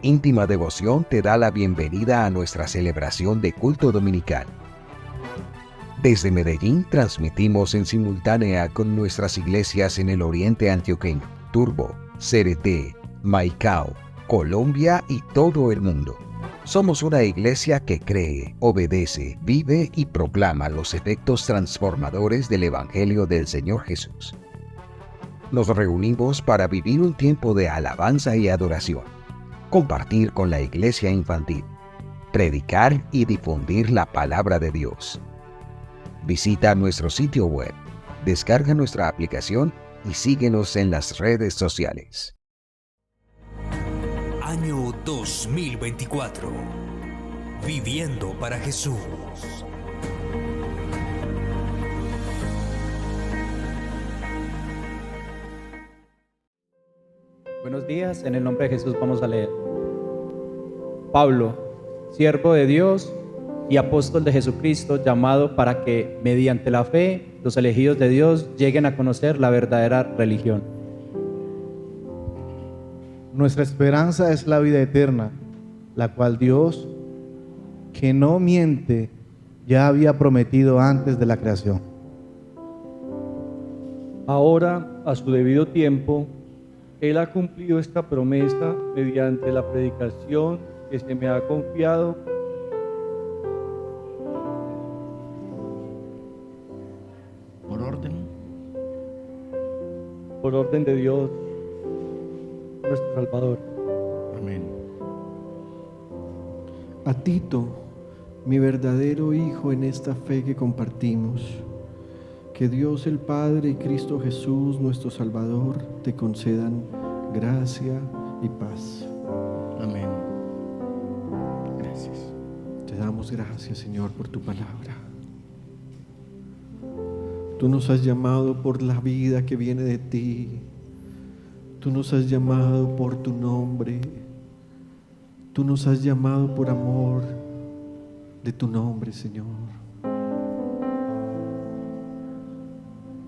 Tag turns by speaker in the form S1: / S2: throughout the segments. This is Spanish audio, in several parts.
S1: Íntima Devoción te da la bienvenida a nuestra celebración de culto dominical. Desde Medellín transmitimos en simultánea con nuestras iglesias en el oriente antioqueño, Turbo, Cereté, Maicao, Colombia y todo el mundo. Somos una iglesia que cree, obedece, vive y proclama los efectos transformadores del Evangelio del Señor Jesús. Nos reunimos para vivir un tiempo de alabanza y adoración, compartir con la iglesia infantil, predicar y difundir la palabra de Dios. Visita nuestro sitio web, descarga nuestra aplicación y síguenos en las redes sociales.
S2: Año 2024. Viviendo para Jesús.
S3: Buenos días, en el nombre de Jesús vamos a leer. Pablo, siervo de Dios y apóstol de Jesucristo, llamado para que, mediante la fe, los elegidos de Dios lleguen a conocer la verdadera religión.
S4: Nuestra esperanza es la vida eterna, la cual Dios, que no miente, ya había prometido antes de la creación.
S5: Ahora, a su debido tiempo, Él ha cumplido esta promesa mediante la predicación que se me ha confiado. Por orden de Dios, nuestro Salvador.
S6: Amén.
S7: A Tito, mi verdadero hijo en esta fe que compartimos, que Dios el Padre y Cristo Jesús, nuestro Salvador, te concedan gracia y paz.
S6: Amén. Gracias.
S7: Te damos gracias, Señor, por tu palabra. Tú nos has llamado por la vida que viene de ti. Tú nos has llamado por tu nombre. Tú nos has llamado por amor de tu nombre, Señor.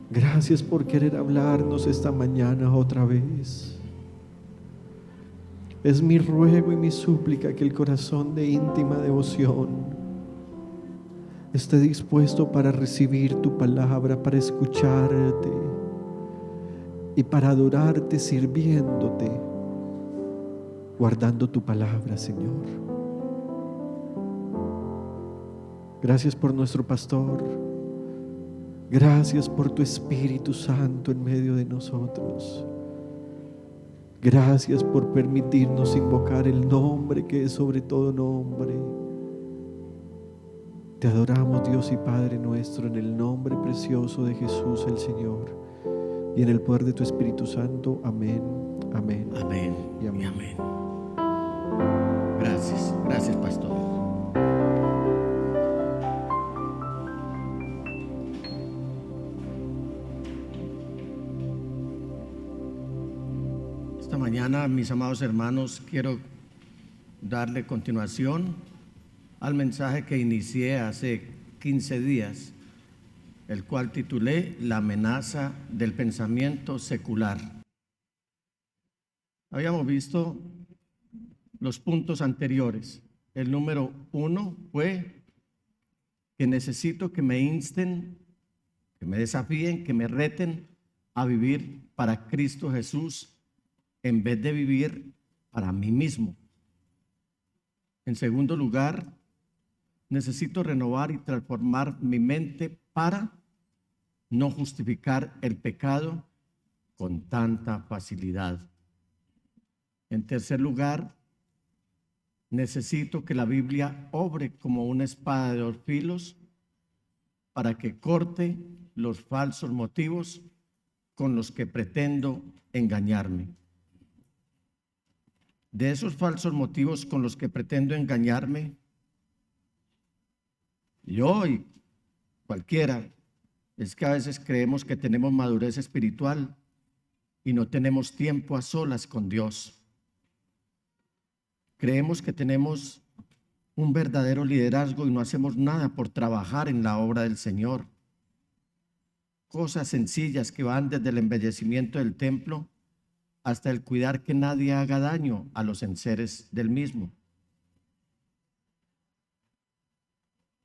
S7: Gracias por querer hablarnos esta mañana otra vez. Es mi ruego y mi súplica que el corazón de íntima devoción esté dispuesto para recibir tu palabra, para escucharte y para adorarte sirviéndote, guardando tu palabra, Señor. Gracias por nuestro pastor. Gracias por tu Espíritu Santo en medio de nosotros. Gracias por permitirnos invocar el nombre que es sobre todo nombre. Te adoramos, Dios y Padre nuestro, en el nombre precioso de Jesús el Señor y en el poder de tu Espíritu Santo. Amén, amén,
S6: Amén
S7: y amén.
S6: y amén. Gracias, gracias, pastor. Esta mañana, mis amados hermanos, quiero darle continuación al mensaje que inicié hace 15 días, el cual titulé La amenaza del pensamiento secular. Habíamos visto los puntos anteriores. El número 1 fue que necesito que me insten, que me desafíen, que me reten a vivir para Cristo Jesús en vez de vivir para mí mismo. En segundo lugar, necesito renovar y transformar mi mente para no justificar el pecado con tanta facilidad. En tercer lugar, necesito que la Biblia obre como una espada de dos filos para que corte los falsos motivos con los que pretendo engañarme. De esos falsos motivos con los que pretendo engañarme, yo y cualquiera, es que a veces creemos que tenemos madurez espiritual y no tenemos tiempo a solas con Dios. Creemos que tenemos un verdadero liderazgo y no hacemos nada por trabajar en la obra del Señor. Cosas sencillas que van desde el embellecimiento del templo hasta el cuidar que nadie haga daño a los enseres del mismo.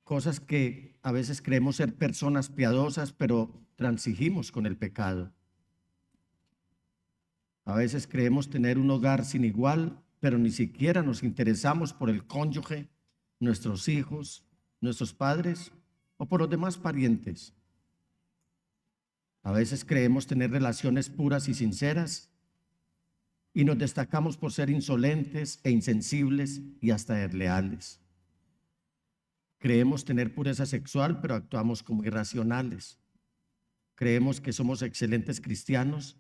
S6: Cosas que a veces creemos ser personas piadosas, pero transigimos con el pecado. A veces creemos tener un hogar sin igual, pero ni siquiera nos interesamos por el cónyuge, nuestros hijos, nuestros padres o por los demás parientes. A veces creemos tener relaciones puras y sinceras y nos destacamos por ser insolentes e insensibles y hasta desleales. Creemos tener pureza sexual, pero actuamos como irracionales. Creemos que somos excelentes cristianos,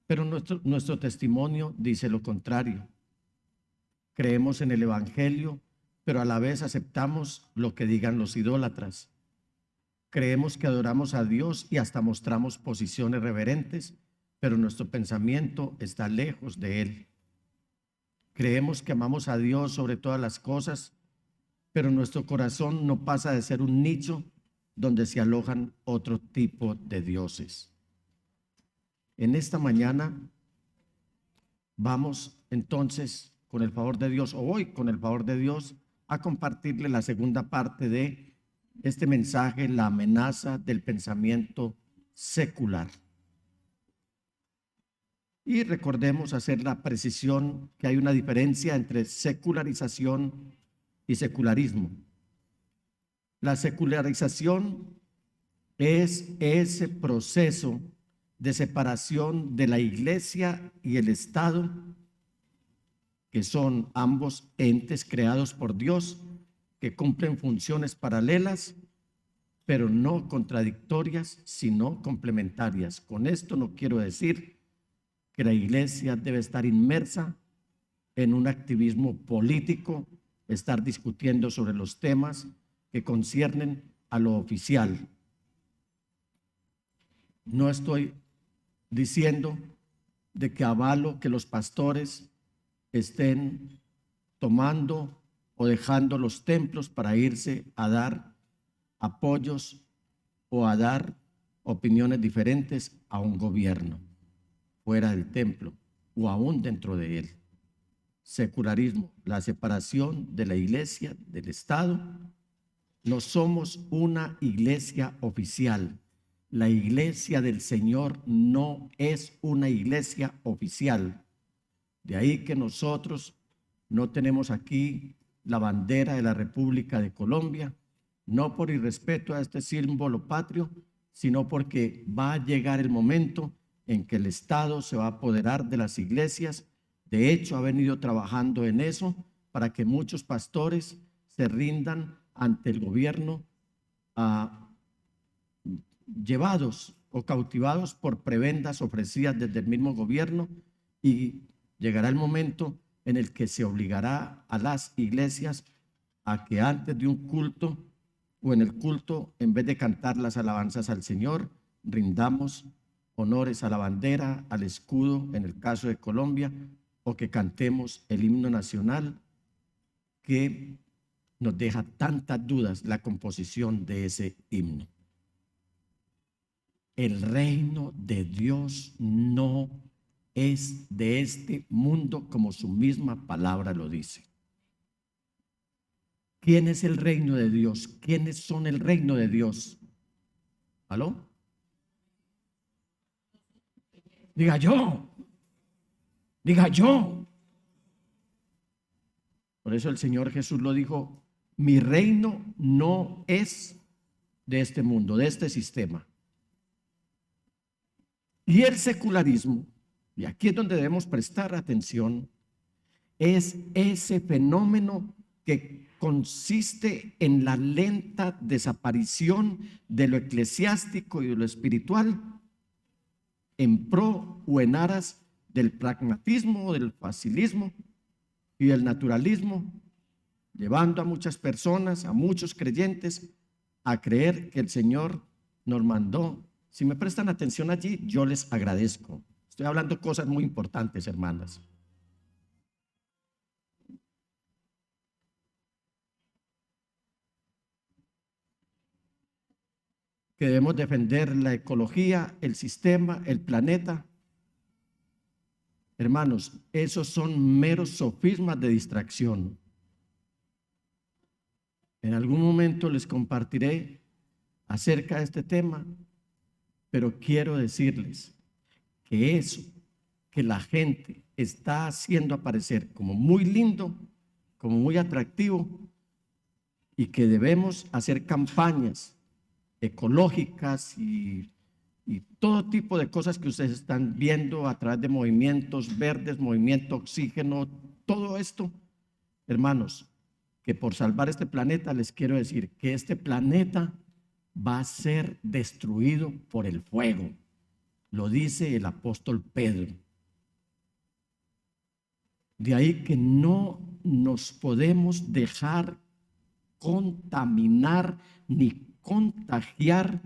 S6: pero nuestro testimonio dice lo contrario. Creemos en el Evangelio, pero a la vez aceptamos lo que digan los idólatras. Creemos que adoramos a Dios y hasta mostramos posiciones reverentes, pero nuestro pensamiento está lejos de Él. Creemos que amamos a Dios sobre todas las cosas, pero nuestro corazón no pasa de ser un nicho donde se alojan otro tipo de dioses. En esta mañana vamos entonces, con el favor de Dios, o voy con el favor de Dios, a compartirle la segunda parte de este mensaje, la amenaza del pensamiento secular. Y recordemos hacer la precisión que hay una diferencia entre secularización y secularismo. La secularización es ese proceso de separación de la Iglesia y el Estado, que son ambos entes creados por Dios, que cumplen funciones paralelas, pero no contradictorias, sino complementarias. Con esto no quiero decir que la Iglesia debe estar inmersa en un activismo político, estar discutiendo sobre los temas que conciernen a lo oficial. No estoy diciendo de que avalo que los pastores estén tomando o dejando los templos para irse a dar apoyos o a dar opiniones diferentes a un gobierno fuera del templo o aún dentro de él. Secularismo, la separación de la Iglesia del Estado. No somos una iglesia oficial. La Iglesia del Señor no es una iglesia oficial. De ahí que nosotros no tenemos aquí la bandera de la República de Colombia, no por irrespeto a este símbolo patrio, sino porque va a llegar el momento en que el Estado se va a apoderar de las iglesias. De hecho, ha venido trabajando en eso para que muchos pastores se rindan ante el gobierno, llevados o cautivados por prebendas ofrecidas desde el mismo gobierno, y llegará el momento en el que se obligará a las iglesias a que antes de un culto o en el culto, en vez de cantar las alabanzas al Señor, rindamos honores a la bandera, al escudo, en el caso de Colombia, o que cantemos el himno nacional, que nos deja tantas dudas la composición de ese himno. El reino de Dios no es de este mundo, como su misma palabra lo dice. ¿Quién es el reino de Dios? ¿Quiénes son el reino de Dios? ¿Aló? Diga yo. Diga yo. Por eso el Señor Jesús lo dijo: mi reino no es de este mundo, de este sistema. Y el secularismo, y aquí es donde debemos prestar atención, es ese fenómeno que consiste en la lenta desaparición de lo eclesiástico y de lo espiritual en pro o en aras del pragmatismo, del facilismo y del naturalismo, llevando a muchas personas, a muchos creyentes, a creer que el Señor nos mandó. Si me prestan atención allí, yo les agradezco. Estoy hablando cosas muy importantes, hermanas. Que debemos defender la ecología, el sistema, el planeta. Hermanos, esos son meros sofismas de distracción. En algún momento les compartiré acerca de este tema, pero quiero decirles que eso que la gente está haciendo aparecer como muy lindo, como muy atractivo, y que debemos hacer campañas ecológicas y todo tipo de cosas que ustedes están viendo a través de movimientos verdes, movimiento oxígeno, todo esto, hermanos, que por salvar este planeta les quiero decir que este planeta va a ser destruido por el fuego. Lo dice el apóstol Pedro. De ahí que no nos podemos dejar contaminar ni contagiar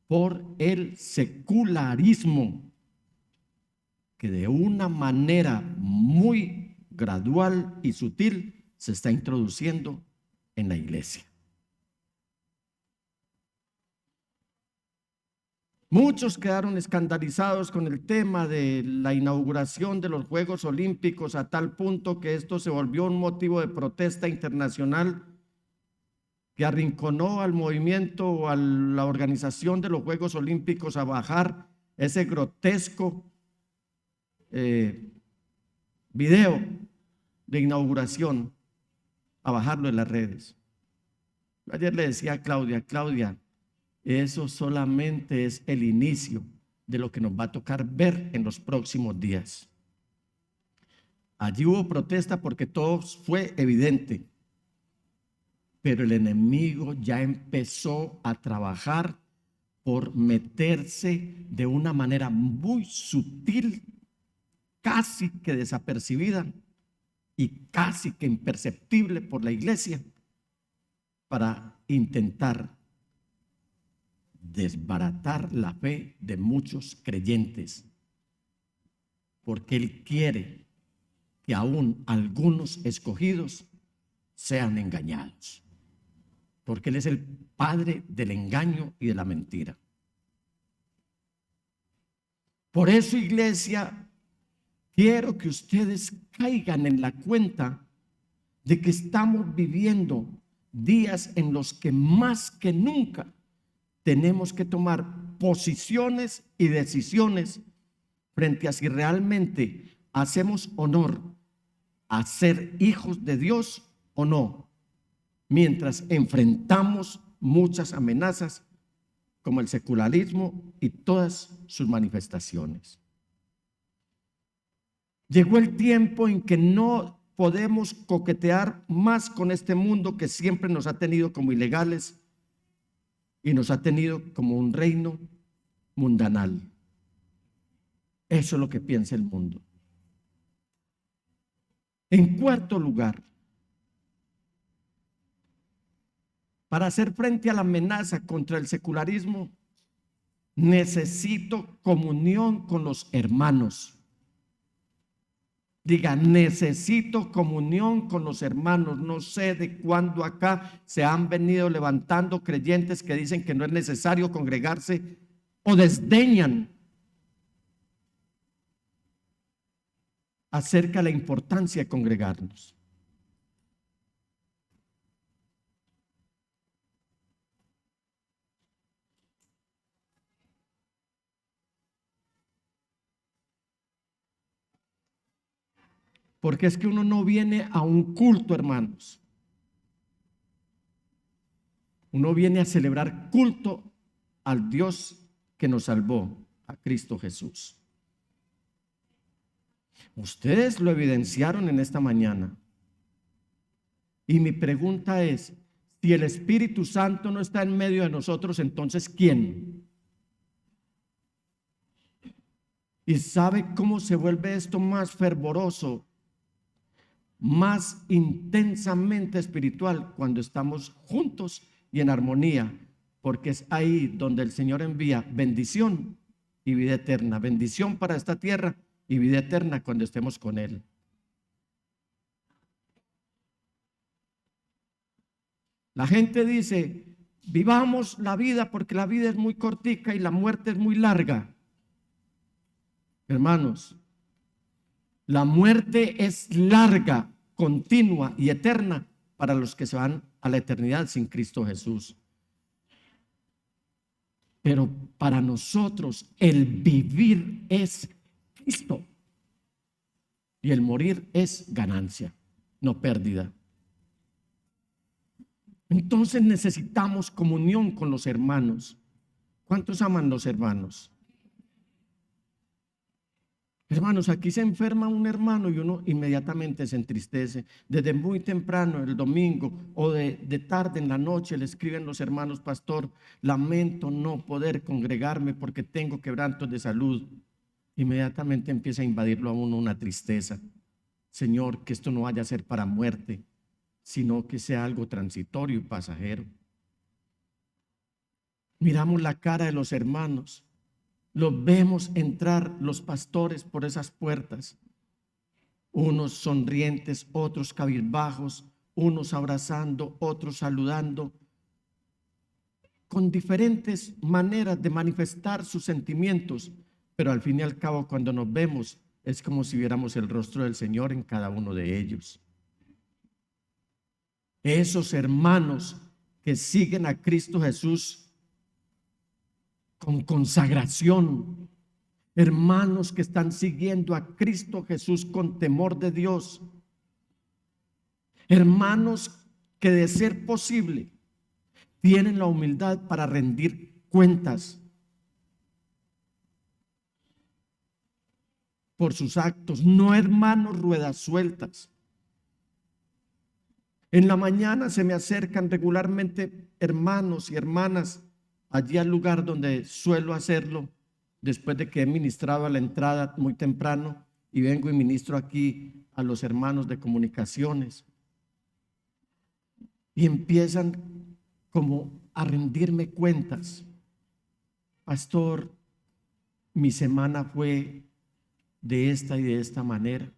S6: por el secularismo, que de una manera muy gradual y sutil se está introduciendo en la iglesia. Muchos quedaron escandalizados con el tema de la inauguración de los Juegos Olímpicos a tal punto que esto se volvió un motivo de protesta internacional que arrinconó al movimiento o a la organización de los Juegos Olímpicos a bajar ese grotesco video de inauguración, a bajarlo en las redes. Ayer le decía a Claudia, eso solamente es el inicio de lo que nos va a tocar ver en los próximos días. Allí hubo protesta porque todo fue evidente, pero el enemigo ya empezó a trabajar por meterse de una manera muy sutil, casi que desapercibida y casi que imperceptible por la iglesia, para intentar desbaratar la fe de muchos creyentes, porque Él quiere que aún algunos escogidos sean engañados, porque Él es el padre del engaño y de la mentira. Por eso, iglesia, quiero que ustedes caigan en la cuenta de que estamos viviendo días en los que más que nunca tenemos que tomar posiciones y decisiones frente a si realmente hacemos honor a ser hijos de Dios o no, mientras enfrentamos muchas amenazas como el secularismo y todas sus manifestaciones. Llegó el tiempo en que no podemos coquetear más con este mundo que siempre nos ha tenido como ilegales y nos ha tenido como un reino mundanal. Eso es lo que piensa el mundo. En cuarto lugar, para hacer frente a la amenaza contra el secularismo, necesito comunión con los hermanos. Diga, necesito comunión con los hermanos. No sé de cuándo acá se han venido levantando creyentes que dicen que no es necesario congregarse o desdeñan acerca de la importancia de congregarnos. Porque es que uno no viene a un culto, hermanos. Uno viene a celebrar culto al Dios que nos salvó, a Cristo Jesús. Ustedes lo evidenciaron en esta mañana. Y mi pregunta es, si el Espíritu Santo no está en medio de nosotros, entonces ¿quién? ¿Y sabe cómo se vuelve esto más fervoroso, más intensamente espiritual? Cuando estamos juntos y en armonía, porque es ahí donde el Señor envía bendición y vida eterna, bendición para esta tierra y vida eterna cuando estemos con Él. La gente dice, vivamos la vida porque la vida es muy cortica y la muerte es muy larga. Hermanos, La muerte es larga, continua y eterna para los que se van a la eternidad sin Cristo Jesús. Pero para nosotros el vivir es Cristo y el morir es ganancia, no pérdida. Entonces necesitamos comunión con los hermanos. ¿Cuántos aman los hermanos? Hermanos, aquí se enferma un hermano y uno inmediatamente se entristece. Desde muy temprano, el domingo o de tarde en la noche, le escriben los hermanos: pastor, lamento no poder congregarme porque tengo quebrantos de salud. Inmediatamente empieza a invadirlo a uno una tristeza. Señor, que esto no vaya a ser para muerte, sino que sea algo transitorio y pasajero. Miramos la cara de los hermanos. Los vemos entrar los pastores por esas puertas, unos sonrientes, otros cabizbajos, unos abrazando, otros saludando, con diferentes maneras de manifestar sus sentimientos, pero al fin y al cabo, cuando nos vemos, es como si viéramos el rostro del Señor en cada uno de ellos. Esos hermanos que siguen a Cristo Jesús con consagración, hermanos que están siguiendo a Cristo Jesús con temor de Dios, hermanos que, de ser posible, tienen la humildad para rendir cuentas por sus actos, no hermanos ruedas sueltas. En la mañana se me acercan regularmente hermanos y hermanas allí al lugar donde suelo hacerlo, después de que he ministrado a la entrada muy temprano, y vengo y ministro aquí a los hermanos de comunicaciones, y empiezan como a rendirme cuentas. Pastor, mi semana fue de esta y de esta manera.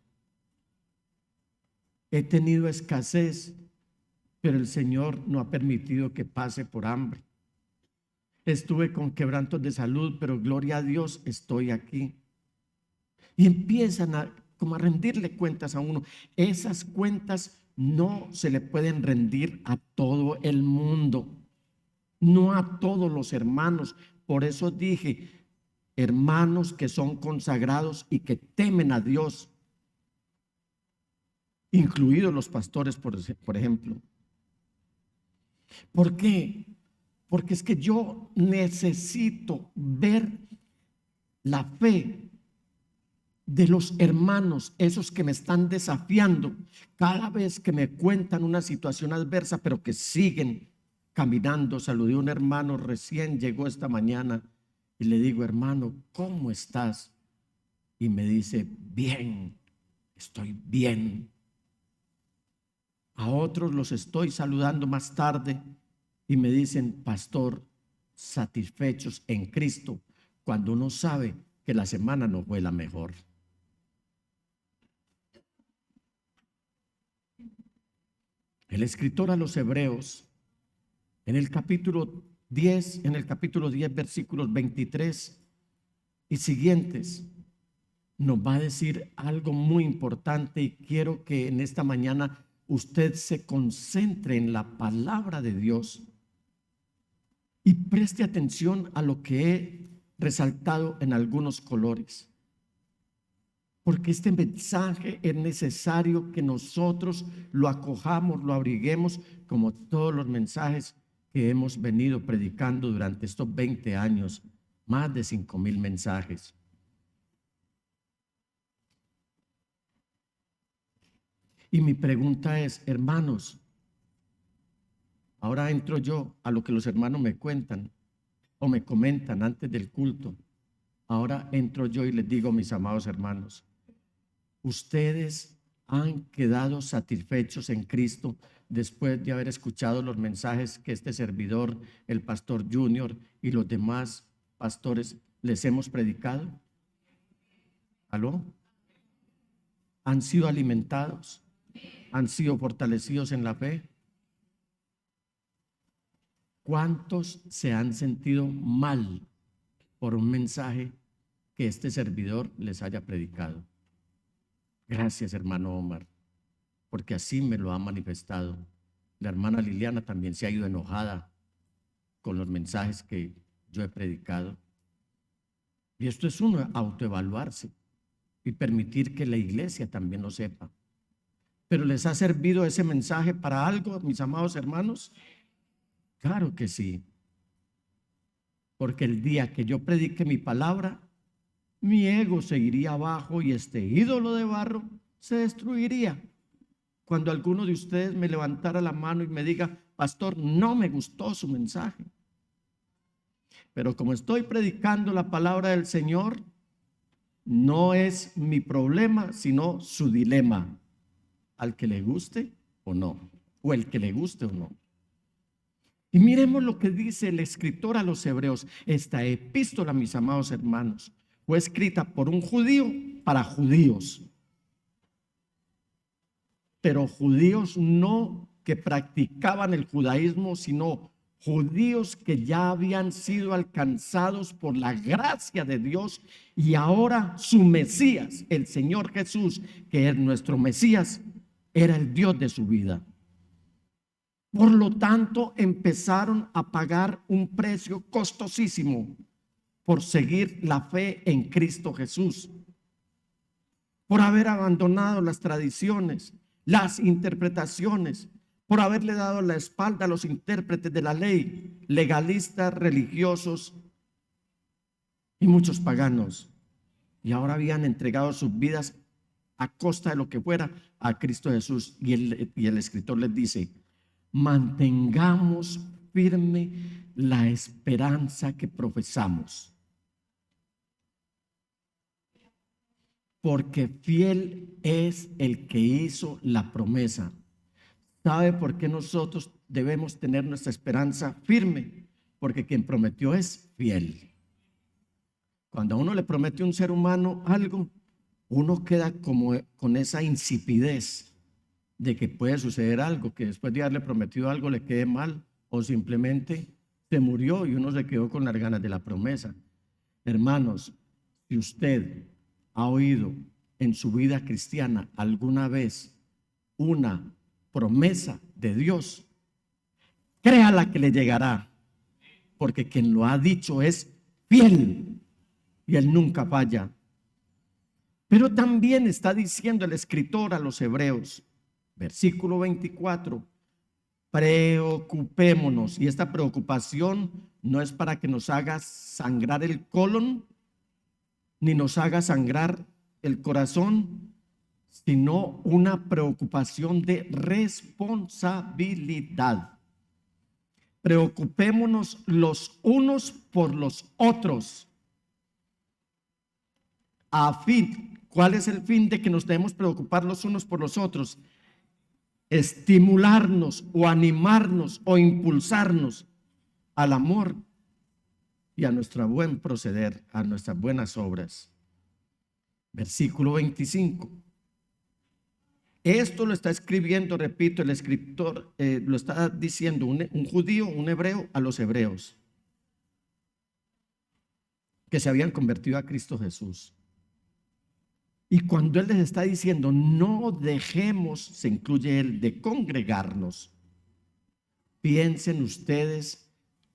S6: He tenido escasez, pero el Señor no ha permitido que pase por hambre. Estuve con quebrantos de salud, pero gloria a Dios, estoy aquí. Y empiezan como a rendirle cuentas a uno. Esas cuentas no se le pueden rendir a todo el mundo, no a todos los hermanos. Por eso dije, hermanos que son consagrados y que temen a Dios, incluidos los pastores, por ejemplo. ¿Por qué? Porque es que yo necesito ver la fe de los hermanos, esos que me están desafiando cada vez que me cuentan una situación adversa, pero que siguen caminando. Saludé a un hermano, recién llegó esta mañana, y le digo: hermano, ¿cómo estás? Y me dice: bien, estoy bien. A otros los estoy saludando más tarde y me dicen: pastor, satisfechos en Cristo, cuando uno sabe que la semana no fue la mejor. El escritor a los Hebreos, en el capítulo 10, versículos 23 y siguientes, nos va a decir algo muy importante, y quiero que en esta mañana usted se concentre en la palabra de Dios y preste atención a lo que he resaltado en algunos colores, porque este mensaje es necesario que nosotros lo acojamos, lo abriguemos, como todos los mensajes que hemos venido predicando durante estos 20 años, más de 5,000 mensajes. Y mi pregunta es: hermanos, ahora entro yo a lo que los hermanos me cuentan o me comentan antes del culto. Ahora entro yo y les digo: mis amados hermanos, ustedes han quedado satisfechos en Cristo después de haber escuchado los mensajes que este servidor, el pastor Junior y los demás pastores les hemos predicado. ¿Aló? ¿Han sido alimentados? ¿Han sido fortalecidos en la fe? ¿Cuántos se han sentido mal por un mensaje que este servidor les haya predicado? Gracias, hermano Omar, porque así me lo ha manifestado. La hermana Liliana también se ha ido enojada con los mensajes que yo he predicado. Y esto es uno, autoevaluarse y permitir que la iglesia también lo sepa. ¿Pero les ha servido ese mensaje para algo, mis amados hermanos? Claro que sí. Porque el día que yo predique mi palabra, mi ego seguiría abajo y este ídolo de barro se destruiría. Cuando alguno de ustedes me levantara la mano y me diga, pastor, no me gustó su mensaje. Pero como estoy predicando la palabra del Señor, no es mi problema, sino su dilema. Al que le guste o no, o el que le guste o no. Y miremos lo que dice el escritor a los hebreos. Esta epístola, mis amados hermanos, fue escrita por un judío para judíos. Pero judíos no que practicaban el judaísmo, sino judíos que ya habían sido alcanzados por la gracia de Dios y ahora su Mesías, el Señor Jesús, que es nuestro Mesías, era el Dios de su vida. Por lo tanto, empezaron a pagar un precio costosísimo por seguir la fe en Cristo Jesús, por haber abandonado las tradiciones, las interpretaciones, por haberle dado la espalda a los intérpretes de la ley, legalistas, religiosos y muchos paganos. Y ahora habían entregado sus vidas a costa de lo que fuera a Cristo Jesús. Y el escritor les dice, mantengamos firme la esperanza que profesamos, porque fiel es el que hizo la promesa. ¿Sabe por qué nosotros debemos tener nuestra esperanza firme? Porque quien prometió es fiel. Cuando a uno le promete un ser humano algo, uno queda como con esa insipidez de que puede suceder algo, que después de haberle prometido algo le quede mal, o simplemente se murió y uno se quedó con las ganas de la promesa. Hermanos, si usted ha oído en su vida cristiana alguna vez una promesa de Dios, créala que le llegará, porque quien lo ha dicho es fiel y él nunca falla. Pero también está diciendo el escritor a los hebreos, versículo 24, preocupémonos. Y esta preocupación no es para que nos haga sangrar el colon, ni nos haga sangrar el corazón, sino una preocupación de responsabilidad. Preocupémonos los unos por los otros. A fin, ¿cuál es el fin de que nos debemos preocupar los unos por los otros? Estimularnos o animarnos o impulsarnos al amor y a nuestro buen proceder, a nuestras buenas obras. Versículo 25. Esto lo está escribiendo, repito, el escritor lo está diciendo un judío, un hebreo, a los hebreos que se habían convertido a Cristo Jesús. Y cuando él les está diciendo, no dejemos, se incluye él, de congregarnos, piensen ustedes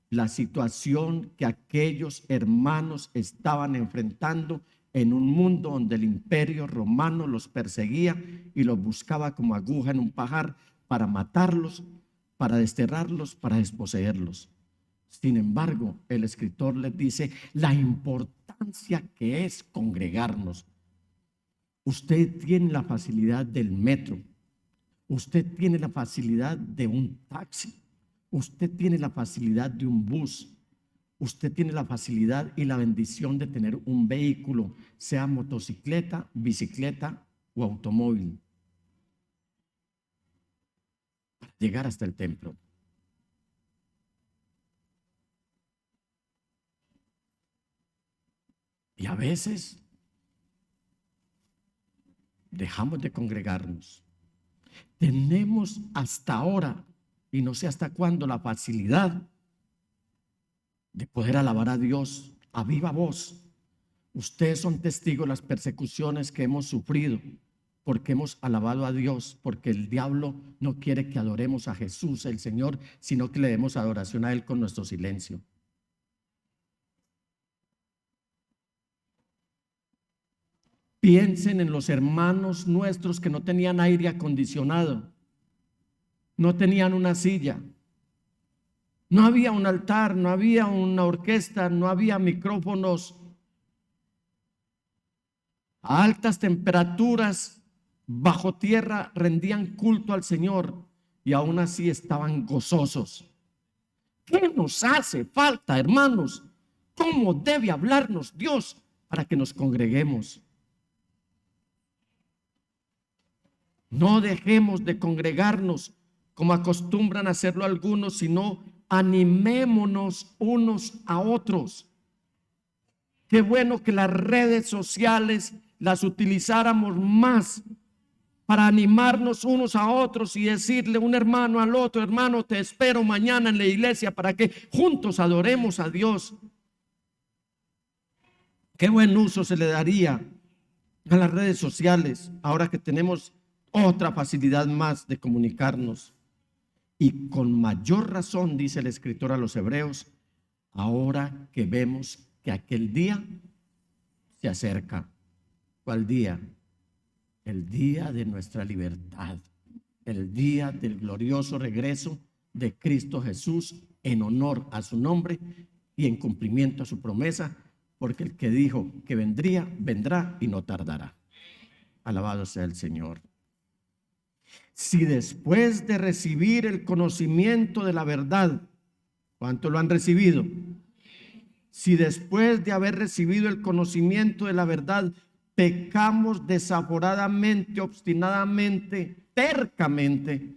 S6: la situación que aquellos hermanos estaban enfrentando en un mundo donde el imperio romano los perseguía y los buscaba como aguja en un pajar para matarlos, para desterrarlos, para desposeerlos. Sin embargo, el escritor les dice la importancia que es congregarnos. Usted tiene la facilidad del metro, usted tiene la facilidad de un taxi, usted tiene la facilidad de un bus, usted tiene la facilidad y la bendición de tener un vehículo, sea motocicleta, bicicleta o automóvil, para llegar hasta el templo. Y a veces dejamos de congregarnos. Tenemos hasta ahora, y no sé hasta cuándo, la facilidad de poder alabar a Dios a viva voz. Ustedes son testigos de las persecuciones que hemos sufrido porque hemos alabado a Dios, porque el diablo no quiere que adoremos a Jesús, el Señor, sino que le demos adoración a Él con nuestro silencio. Piensen en los hermanos nuestros que no tenían aire acondicionado, no tenían una silla, no había un altar, no había una orquesta, no había micrófonos. A altas temperaturas, bajo tierra, rendían culto al Señor y aún así estaban gozosos. ¿Qué nos hace falta, hermanos? ¿Cómo debe hablarnos Dios para que nos congreguemos? No dejemos de congregarnos como acostumbran a hacerlo algunos, sino animémonos unos a otros. Qué bueno que las redes sociales las utilizáramos más para animarnos unos a otros y decirle un hermano al otro: hermano, te espero mañana en la iglesia para que juntos adoremos a Dios. Qué buen uso se le daría a las redes sociales ahora que tenemos otra facilidad más de comunicarnos. Y con mayor razón, dice el escritor a los Hebreos, ahora que vemos que aquel día se acerca. ¿Cuál día? El día de nuestra libertad, el día del glorioso regreso de Cristo Jesús, en honor a su nombre y en cumplimiento a su promesa, porque el que dijo que vendría, vendrá y no tardará. Alabado sea el Señor. Si después de recibir el conocimiento de la verdad, ¿cuánto lo han recibido? Si después de haber recibido el conocimiento de la verdad, pecamos desaforadamente, obstinadamente, tercamente,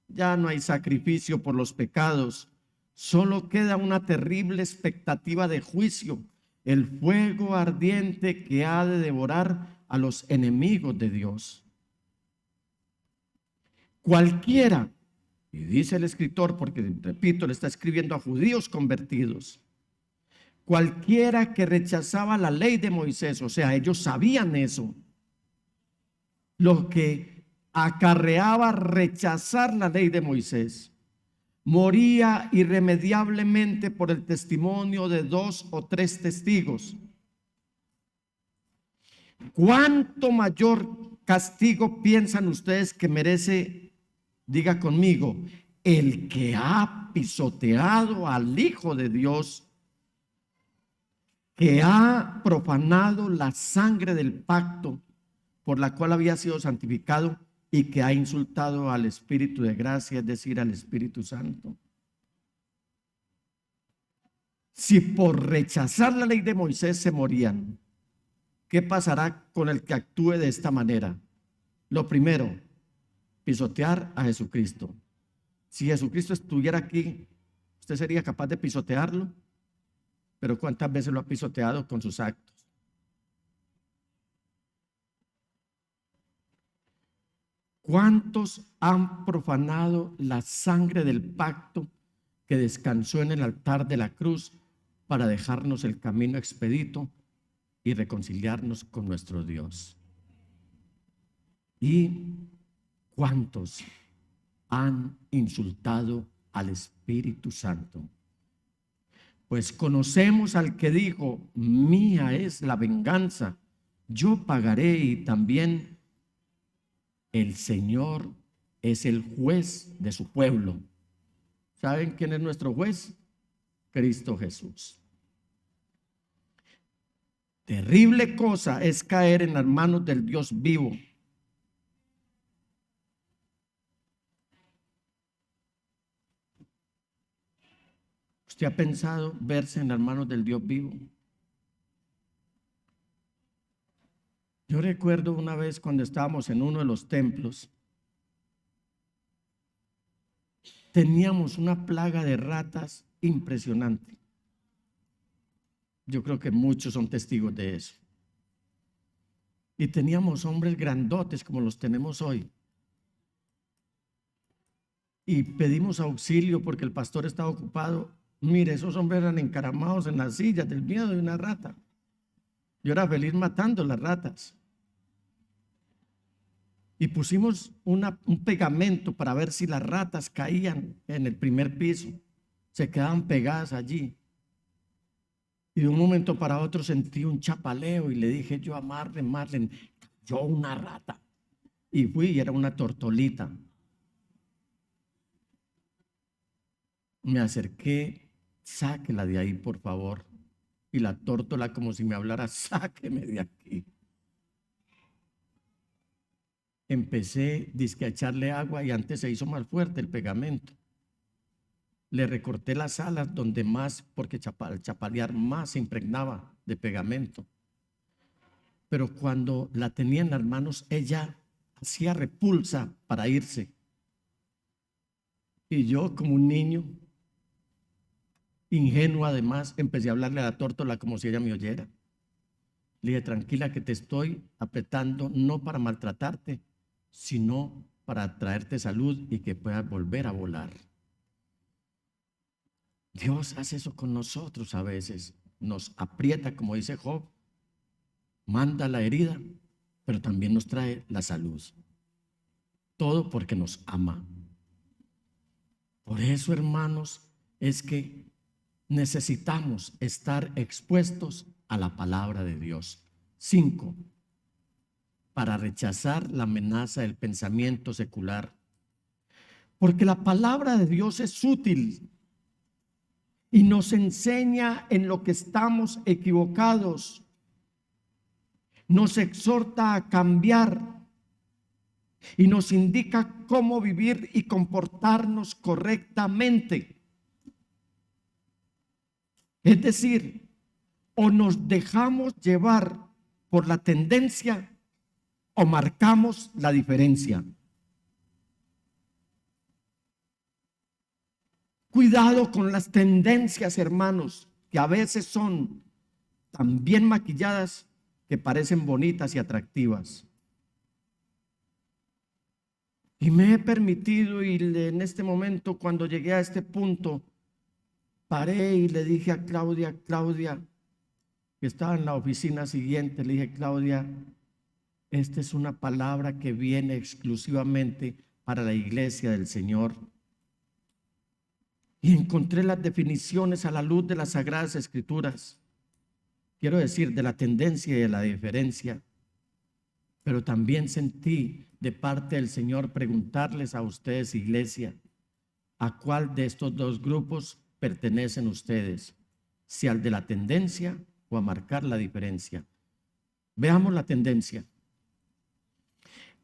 S6: ya no hay sacrificio por los pecados, solo queda una terrible expectativa de juicio, el fuego ardiente que ha de devorar a los enemigos de Dios. Cualquiera, y dice el escritor, porque repito, le está escribiendo a judíos convertidos, cualquiera que rechazaba la ley de Moisés, o sea, ellos sabían eso, lo que acarreaba rechazar la ley de Moisés, moría irremediablemente por el testimonio de 2 o 3 testigos. ¿Cuánto mayor castigo piensan ustedes que merece? Diga conmigo, el que ha pisoteado al Hijo de Dios, que ha profanado la sangre del pacto por la cual había sido santificado y que ha insultado al Espíritu de gracia, es decir, al Espíritu Santo. Si por rechazar la ley de Moisés se morían, ¿qué pasará con el que actúe de esta manera? Lo primero, pisotear a Jesucristo. Si Jesucristo estuviera aquí, ¿usted sería capaz de pisotearlo? Pero ¿cuántas veces lo ha pisoteado con sus actos? ¿Cuántos han profanado la sangre del pacto que descansó en el altar de la cruz para dejarnos el camino expedito y reconciliarnos con nuestro Dios? ¿Y cuántos han insultado al Espíritu Santo? Pues conocemos al que dijo: mía es la venganza, yo pagaré, y también el Señor es el juez de su pueblo. ¿Saben quién es nuestro juez? Cristo Jesús. Terrible cosa es caer en las manos del Dios vivo. ¿Usted ha pensado verse en las manos del Dios vivo? Yo recuerdo una vez cuando estábamos en uno de los templos, teníamos una plaga de ratas impresionante. Yo creo que muchos son testigos de eso. Y teníamos hombres grandotes como los tenemos hoy. Y pedimos auxilio porque el pastor estaba ocupado. Mire, esos hombres eran encaramados en las sillas del miedo de una rata. Yo era feliz matando las ratas. y pusimos un pegamento para ver si las ratas caían en el primer piso, se quedaban pegadas allí. Y de un momento para otro sentí un chapaleo y le dije yo a Marlene, cayó una rata. Y fui y era una tortolita. Me acerqué, sáquela de ahí, por favor. Y la tórtola, como si me hablara, sáqueme de aquí. Empecé dizque a echarle agua y antes se hizo más fuerte el pegamento. Le recorté las alas donde más, porque al chapalear más se impregnaba de pegamento. Pero cuando la tenía en las manos, ella hacía repulsa para irse. Y yo, como un niño, ingenuo además, empecé a hablarle a la tórtola como si ella me oyera. Le dije, tranquila que te estoy apretando no para maltratarte, sino para traerte salud y que puedas volver a volar. Dios hace eso con nosotros a veces. Nos aprieta, como dice Job, manda la herida, pero también nos trae la salud. Todo porque nos ama. Por eso, hermanos, es que necesitamos estar expuestos a la palabra de Dios. 5. Para rechazar la amenaza del pensamiento secular. Porque la palabra de Dios es útil y nos enseña en lo que estamos equivocados. Nos exhorta a cambiar y nos indica cómo vivir y comportarnos correctamente. Es decir, o nos dejamos llevar por la tendencia o marcamos la diferencia. Cuidado con las tendencias, hermanos, que a veces son tan bien maquilladas que parecen bonitas y atractivas. Y me he permitido, y en este momento, cuando llegué a este punto, paré y le dije a Claudia, que estaba en la oficina siguiente, le dije, Claudia, esta es una palabra que viene exclusivamente para la iglesia del Señor. Y encontré las definiciones a la luz de las Sagradas Escrituras. Quiero decir, de la tendencia y de la diferencia. Pero también sentí de parte del Señor preguntarles a ustedes, iglesia, ¿a cuál de estos dos grupos pertenecen ustedes? Si al de la tendencia o a marcar la diferencia. Veamos la tendencia.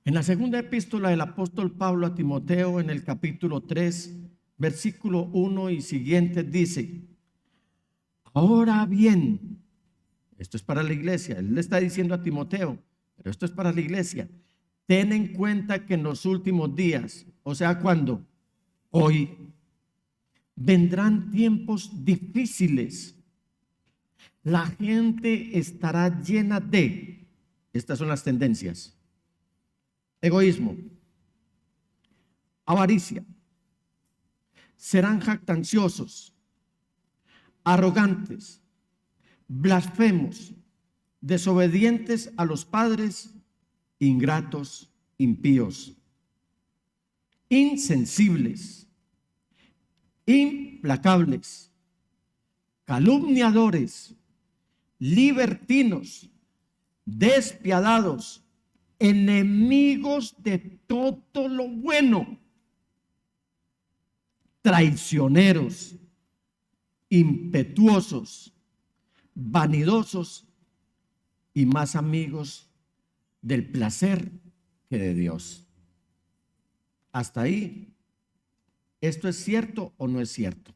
S6: En la segunda epístola del apóstol Pablo a Timoteo, en el capítulo 3, versículo 1 y siguientes, dice: ahora bien, esto es para la iglesia, él le está diciendo a Timoteo, pero esto es para la iglesia, ten en cuenta que en los últimos días, o sea, ¿cuándo? Hoy, vendrán tiempos difíciles. La gente estará llena de, estas son las tendencias: egoísmo, avaricia, serán jactanciosos, arrogantes, blasfemos, desobedientes a los padres, ingratos, impíos, insensibles, implacables, calumniadores, libertinos, despiadados, enemigos de todo lo bueno, traicioneros, impetuosos, vanidosos y más amigos del placer que de Dios. Hasta ahí, ¿esto es cierto o no es cierto?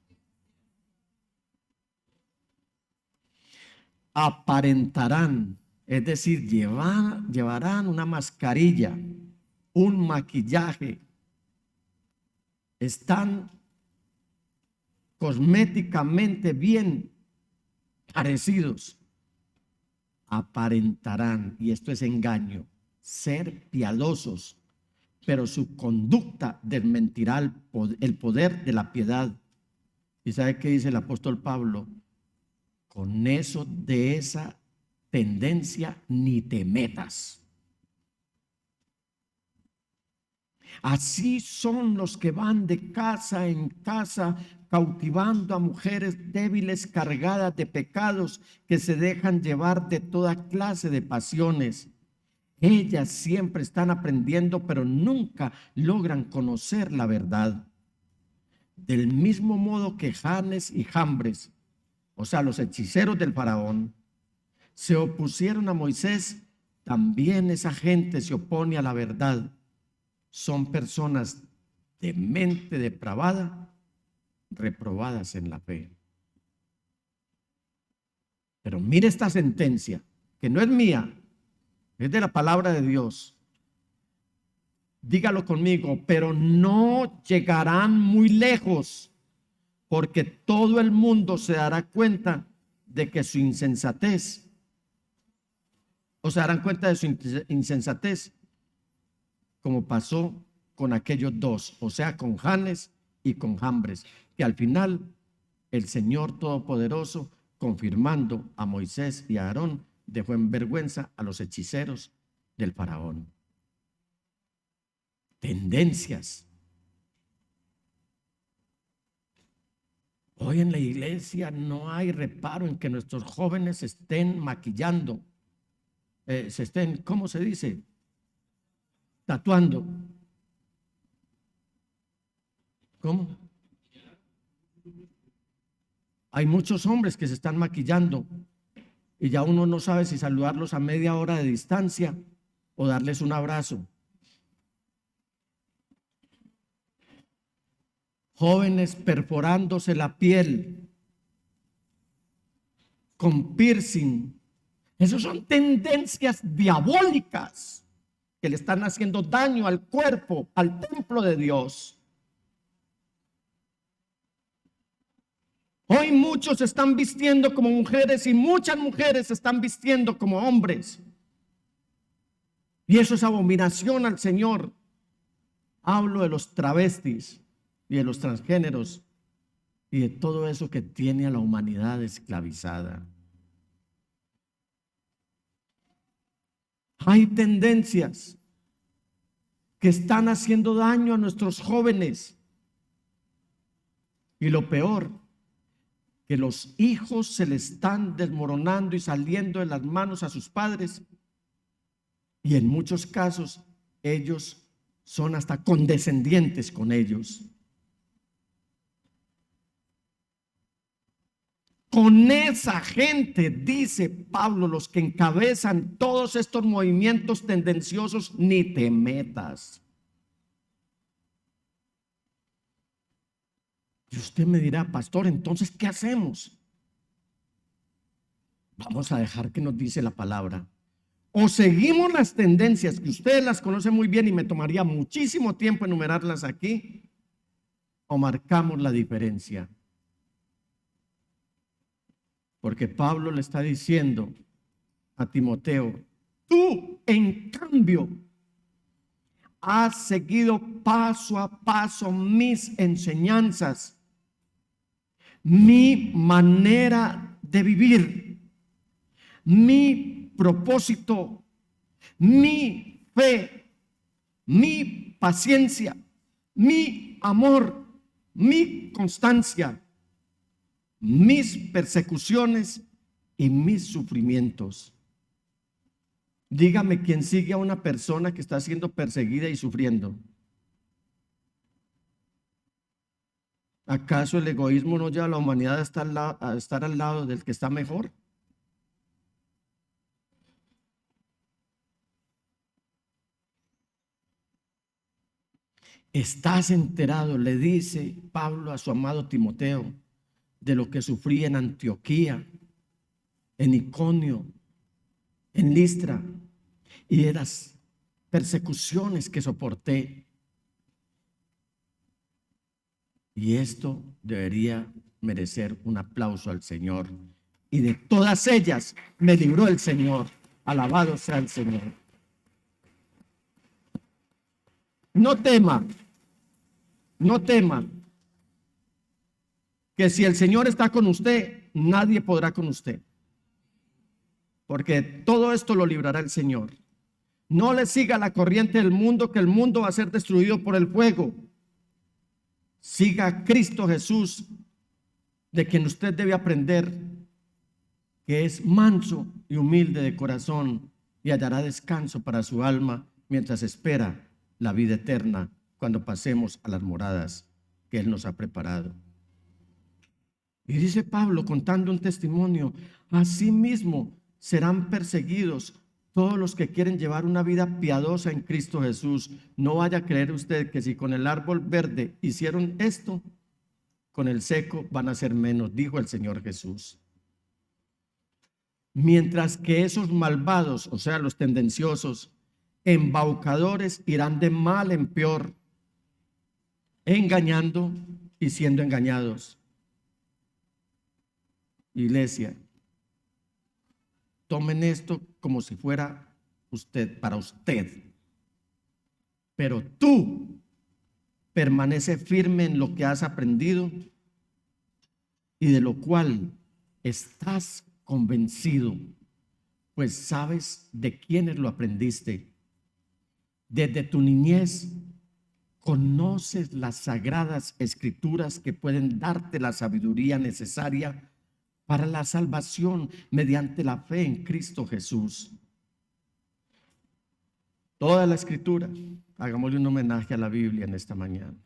S6: Aparentarán, es decir, llevarán una mascarilla, un maquillaje, están cosméticamente bien parecidos, aparentarán, y esto es engaño, ser piadosos, pero su conducta desmentirá el poder de la piedad. ¿Y sabe qué dice el apóstol Pablo? Con eso, de esa tendencia ni te metas. Así son los que van de casa en casa cautivando a mujeres débiles cargadas de pecados que se dejan llevar de toda clase de pasiones. Ellas siempre están aprendiendo, pero nunca logran conocer la verdad. Del mismo modo que Janes y Jambres, o sea, los hechiceros del faraón, se opusieron a Moisés, también esa gente se opone a la verdad. Son personas de mente depravada, reprobadas en la fe. Pero mire esta sentencia, que no es mía, es de la palabra de Dios. Dígalo conmigo, pero no llegarán muy lejos, porque todo el mundo se dará cuenta de que su insensatez, o se darán cuenta de su insensatez, como pasó con aquellos dos, o sea, con Janes y con Jambres, que al final el Señor Todopoderoso, confirmando a Moisés y a Aarón, dejó en vergüenza a los hechiceros del faraón. Tendencias. Hoy en la iglesia no hay reparo en que nuestros jóvenes se estén maquillando, se estén, ¿cómo se dice? Tatuando. ¿Cómo? Hay muchos hombres que se están maquillando y ya uno no sabe si saludarlos a media hora de distancia o darles un abrazo. Jóvenes perforándose la piel con piercing. Esas son tendencias diabólicas que le están haciendo daño al cuerpo, al templo de Dios. Hoy muchos se están vistiendo como mujeres y muchas mujeres se están vistiendo como hombres. Y eso es abominación al Señor. Hablo de los travestis y de los transgéneros y de todo eso que tiene a la humanidad esclavizada. Hay tendencias que están haciendo daño a nuestros jóvenes. Y lo peor, que los hijos se le están desmoronando y saliendo de las manos a sus padres. Y en muchos casos ellos son hasta condescendientes con ellos. Con esa gente, dice Pablo, los que encabezan todos estos movimientos tendenciosos, ni te metas. Y usted me dirá, pastor, entonces, ¿qué hacemos? Vamos a dejar que nos dice la palabra. O seguimos las tendencias, que ustedes las conocen muy bien y me tomaría muchísimo tiempo enumerarlas aquí, o marcamos la diferencia. Porque Pablo le está diciendo a Timoteo, tú en cambio has seguido paso a paso mis enseñanzas, mi manera de vivir, mi propósito, mi fe, mi paciencia, mi amor, mi constancia, mis persecuciones y mis sufrimientos. Dígame quién sigue a una persona que está siendo perseguida y sufriendo. ¿Acaso el egoísmo no lleva a la humanidad a estar al lado del que está mejor? ¿Estás enterado? Le dice Pablo a su amado Timoteo, de lo que sufrí en Antioquía, en Iconio, en Listra, y de las persecuciones que soporté. Y esto debería merecer un aplauso al Señor. Y de todas ellas me libró el Señor. Alabado sea el Señor. No tema, no tema, que si el Señor está con usted, nadie podrá con usted. Porque todo esto lo librará el Señor. No le siga la corriente del mundo, que el mundo va a ser destruido por el fuego. Siga a Cristo Jesús, de quien usted debe aprender, que es manso y humilde de corazón, y hallará descanso para su alma mientras espera la vida eterna cuando pasemos a las moradas que Él nos ha preparado. Y dice Pablo, contando un testimonio: asimismo serán perseguidos todos los que quieren llevar una vida piadosa en Cristo Jesús. No vaya a creer usted que si con el árbol verde hicieron esto, con el seco van a ser menos, dijo el Señor Jesús. Mientras que esos malvados, o sea, los tendenciosos, embaucadores, irán de mal en peor, engañando y siendo engañados. Iglesia, tomen esto como si fuera para usted. Pero tú permanece firme en lo que has aprendido y de lo cual estás convencido, pues sabes de quiénes lo aprendiste. Desde tu niñez conoces las sagradas escrituras que pueden darte la sabiduría necesaria para la salvación mediante la fe en Cristo Jesús. Toda la escritura. Hagámosle un homenaje a la Biblia en esta mañana.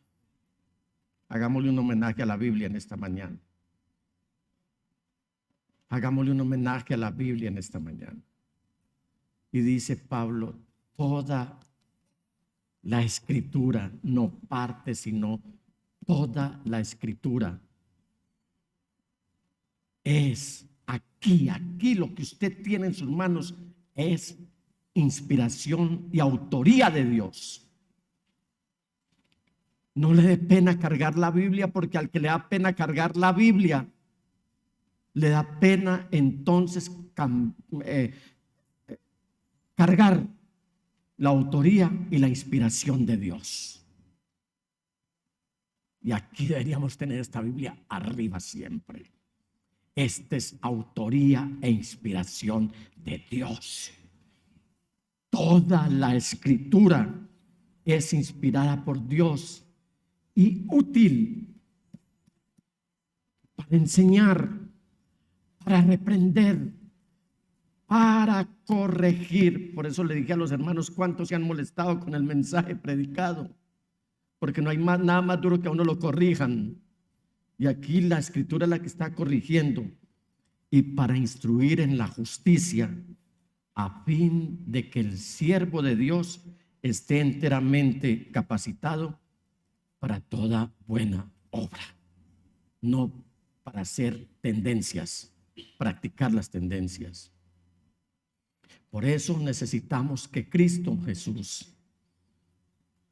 S6: Hagámosle un homenaje a la Biblia en esta mañana. Hagámosle un homenaje a la Biblia en esta mañana. Y dice Pablo, toda la escritura, no parte, sino toda la escritura es aquí lo que usted tiene en sus manos es inspiración y autoría de Dios. No le dé pena cargar la Biblia, porque al que le da pena cargar la Biblia, le da pena entonces cargar la autoría y la inspiración de Dios. Y aquí deberíamos tener esta Biblia arriba siempre. Esta es autoría e inspiración de Dios. Toda la escritura es inspirada por Dios y útil para enseñar, para reprender, para corregir. Por eso le dije a los hermanos, ¿cuántos se han molestado con el mensaje predicado? Porque no hay nada más duro que a uno lo corrijan. Y aquí la escritura es la que está corrigiendo. Y para instruir en la justicia, a fin de que el siervo de Dios esté enteramente capacitado para toda buena obra. No para hacer tendencias, practicar las tendencias. Por eso necesitamos que Cristo Jesús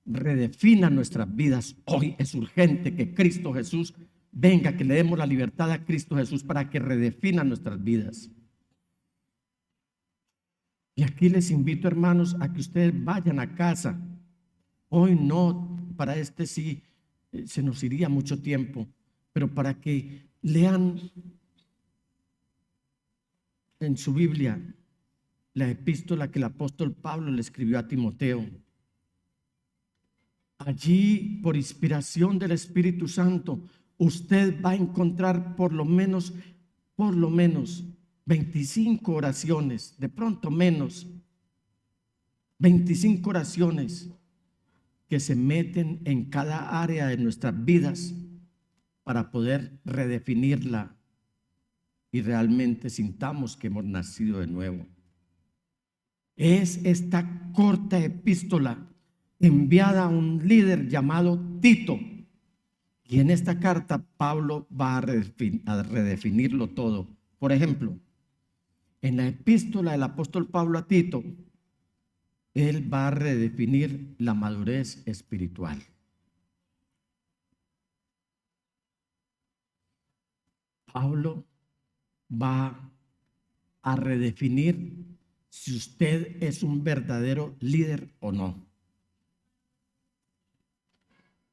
S6: redefina nuestras vidas. Hoy es urgente que Cristo Jesús venga, que le demos la libertad a Cristo Jesús para que redefina nuestras vidas. Y aquí les invito, hermanos, a que ustedes vayan a casa. Hoy no, para sí se nos iría mucho tiempo, pero para que lean en su Biblia la epístola que el apóstol Pablo le escribió a Timoteo. Allí, por inspiración del Espíritu Santo, usted va a encontrar por lo menos 25 oraciones, de pronto menos, 25 oraciones que se meten en cada área de nuestras vidas para poder redefinirla y realmente sintamos que hemos nacido de nuevo. Es esta corta epístola enviada a un líder llamado Tito. Y en esta carta Pablo va a redefinirlo todo. Por ejemplo, en la epístola del apóstol Pablo a Tito, él va a redefinir la madurez espiritual. Pablo va a redefinir si usted es un verdadero líder o no.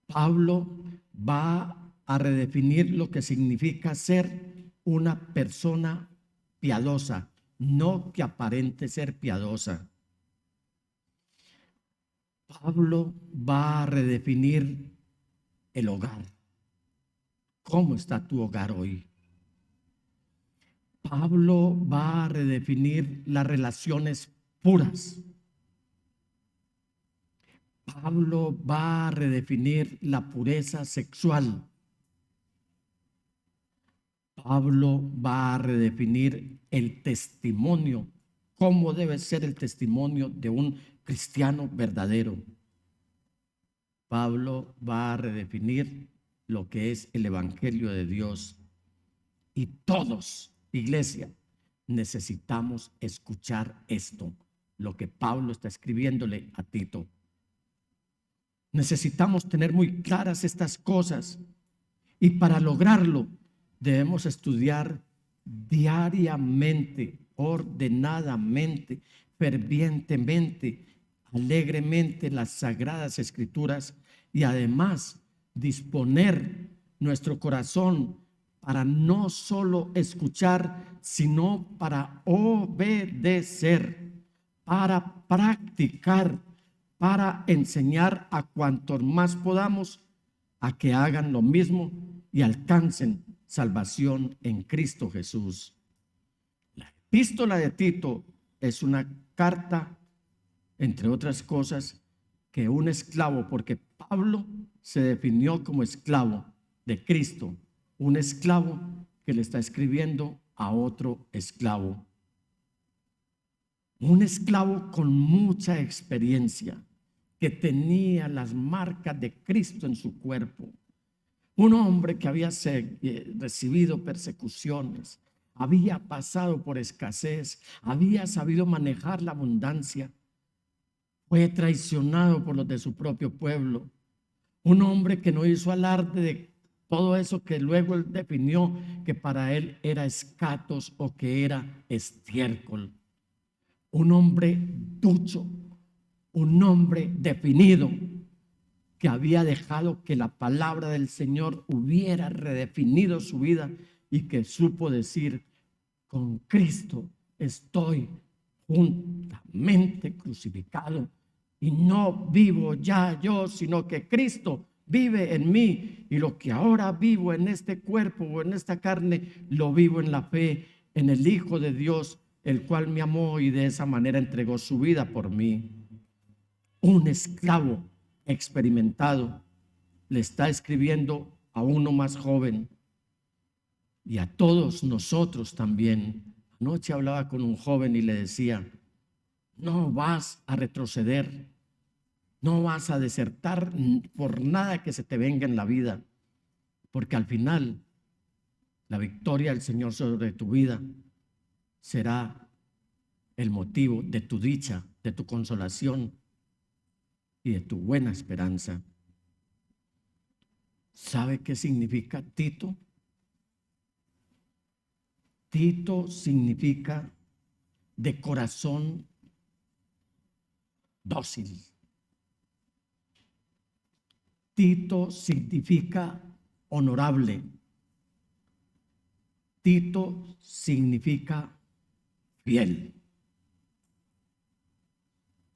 S6: Pablo va a redefinir lo que significa ser una persona piadosa, no que aparente ser piadosa. Pablo va a redefinir el hogar. ¿Cómo está tu hogar hoy? Pablo va a redefinir las relaciones puras. Pablo va a redefinir la pureza sexual. Pablo va a redefinir el testimonio, cómo debe ser el testimonio de un cristiano verdadero. Pablo va a redefinir lo que es el Evangelio de Dios. Y todos, iglesia, necesitamos escuchar esto, lo que Pablo está escribiéndole a Tito. Necesitamos tener muy claras estas cosas, y para lograrlo debemos estudiar diariamente, ordenadamente, fervientemente, alegremente las Sagradas Escrituras, y además disponer nuestro corazón para no solo escuchar, sino para obedecer, para practicar, para enseñar a cuantos más podamos a que hagan lo mismo y alcancen salvación en Cristo Jesús. La epístola de Tito es una carta, entre otras cosas, que un esclavo, porque Pablo se definió como esclavo de Cristo, un esclavo que le está escribiendo a otro esclavo. Un esclavo con mucha experiencia, que tenía las marcas de Cristo en su cuerpo. Un hombre que había recibido persecuciones, había pasado por escasez, había sabido manejar la abundancia, fue traicionado por los de su propio pueblo. Un hombre que no hizo alarde de todo eso que luego él definió que para él era escatos o que era estiércol. Un hombre ducho, un hombre definido, que había dejado que la palabra del Señor hubiera redefinido su vida y que supo decir: con Cristo estoy juntamente crucificado, y no vivo ya yo, sino que Cristo vive en mí, y lo que ahora vivo en este cuerpo o en esta carne, lo vivo en la fe en el Hijo de Dios, el cual me amó y de esa manera entregó su vida por mí. Un esclavo experimentado le está escribiendo a uno más joven, y a todos nosotros también. Anoche hablaba con un joven y le decía: no vas a retroceder, no vas a desertar por nada que se te venga en la vida, porque al final la victoria del Señor sobre tu vida será el motivo de tu dicha, de tu consolación y de tu buena esperanza. ¿Sabe qué significa Tito? Tito significa de corazón dócil. Tito significa honorable. Tito significa fiel.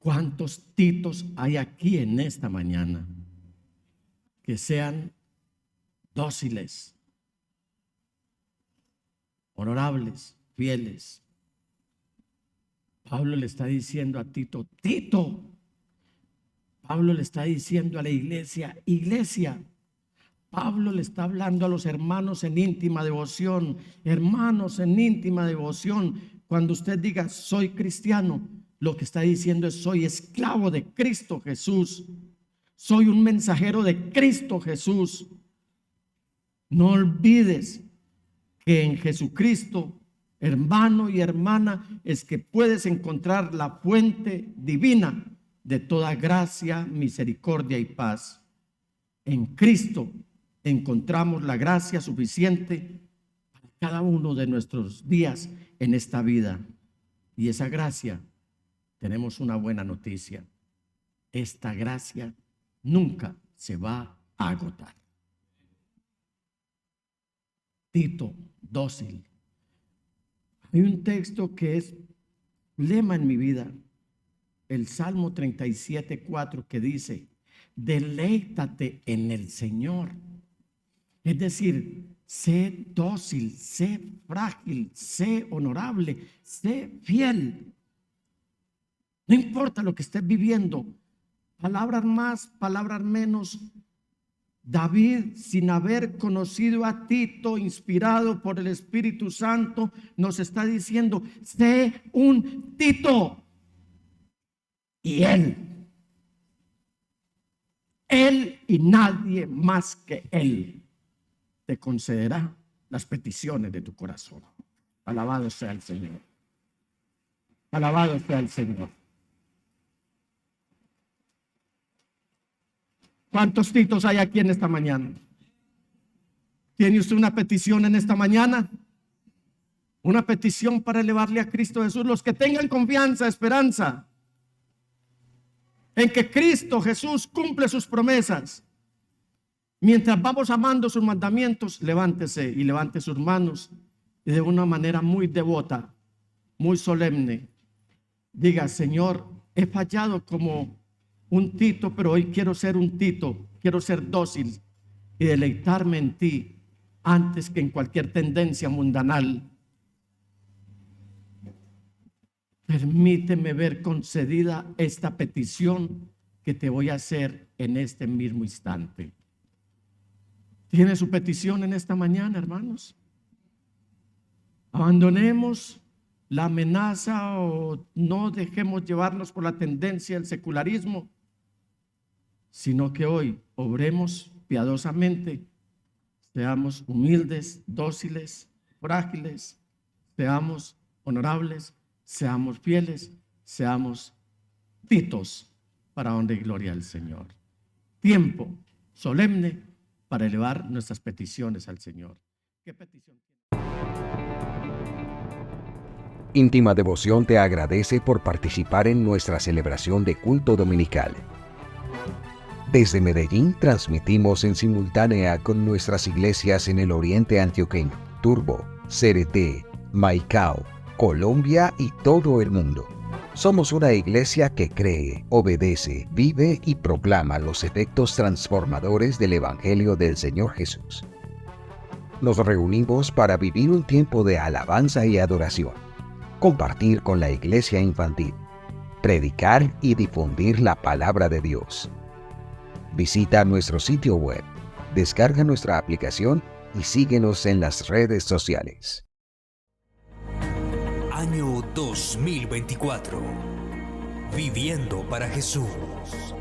S6: ¿Cuántos Titos hay aquí en esta mañana? Que sean dóciles, honorables, fieles. Pablo le está diciendo a Tito: Tito. Pablo le está diciendo a la iglesia: iglesia. Pablo le está hablando a los hermanos en íntima devoción. Hermanos en íntima devoción, cuando usted diga soy cristiano, lo que está diciendo es: soy esclavo de Cristo Jesús, soy un mensajero de Cristo Jesús. No olvides que en Jesucristo, hermano y hermana, es que puedes encontrar la fuente divina de toda gracia, misericordia y paz. En Cristo encontramos la gracia suficiente para cada uno de nuestros días en esta vida. Y esa gracia, tenemos una buena noticia: esta gracia nunca se va a agotar. Tito, dócil. Hay un texto que es lema en mi vida. el Salmo 37:4 que dice, deleítate en el Señor. Es decir, sé dócil, sé frágil, sé honorable, sé fiel. No importa lo que estés viviendo, palabras más, palabras menos. David, sin haber conocido a Tito, inspirado por el Espíritu Santo, nos está diciendo, sé un Tito. Y él y nadie más que él te concederá las peticiones de tu corazón. Alabado sea el Señor. Alabado sea el Señor. ¿Cuántos Titos hay aquí en esta mañana? ¿Tiene usted una petición en esta mañana? Una petición para elevarle a Cristo Jesús. Los que tengan confianza, esperanza en que Cristo Jesús cumple sus promesas. Mientras vamos amando sus mandamientos, levántese y levante sus manos y de una manera muy devota, muy solemne, diga, Señor, he fallado como un Tito, pero hoy quiero ser un Tito, quiero ser dócil y deleitarme en ti antes que en cualquier tendencia mundanal. Permíteme ver concedida esta petición que te voy a hacer en este mismo instante. ¿Tiene su petición en esta mañana, hermanos? Abandonemos la amenaza o no dejemos llevarnos por la tendencia del secularismo, sino que hoy obremos piadosamente, seamos humildes, dóciles, frágiles, seamos honorables, seamos fieles, seamos Titos para honra y gloria al Señor. Tiempo solemne para elevar nuestras peticiones al Señor. ¿Qué petición tiene?
S1: Íntima Devoción te agradece por participar en nuestra celebración de culto dominical. Desde Medellín transmitimos en simultánea con nuestras iglesias en el oriente antioqueño, Turbo, Cereté, Maicao, Colombia y todo el mundo. Somos una iglesia que cree, obedece, vive y proclama los efectos transformadores del Evangelio del Señor Jesús. Nos reunimos para vivir un tiempo de alabanza y adoración, compartir con la iglesia infantil, predicar y difundir la palabra de Dios. Visita nuestro sitio web, descarga nuestra aplicación y síguenos en las redes sociales.
S2: Año 2024. Viviendo para Jesús.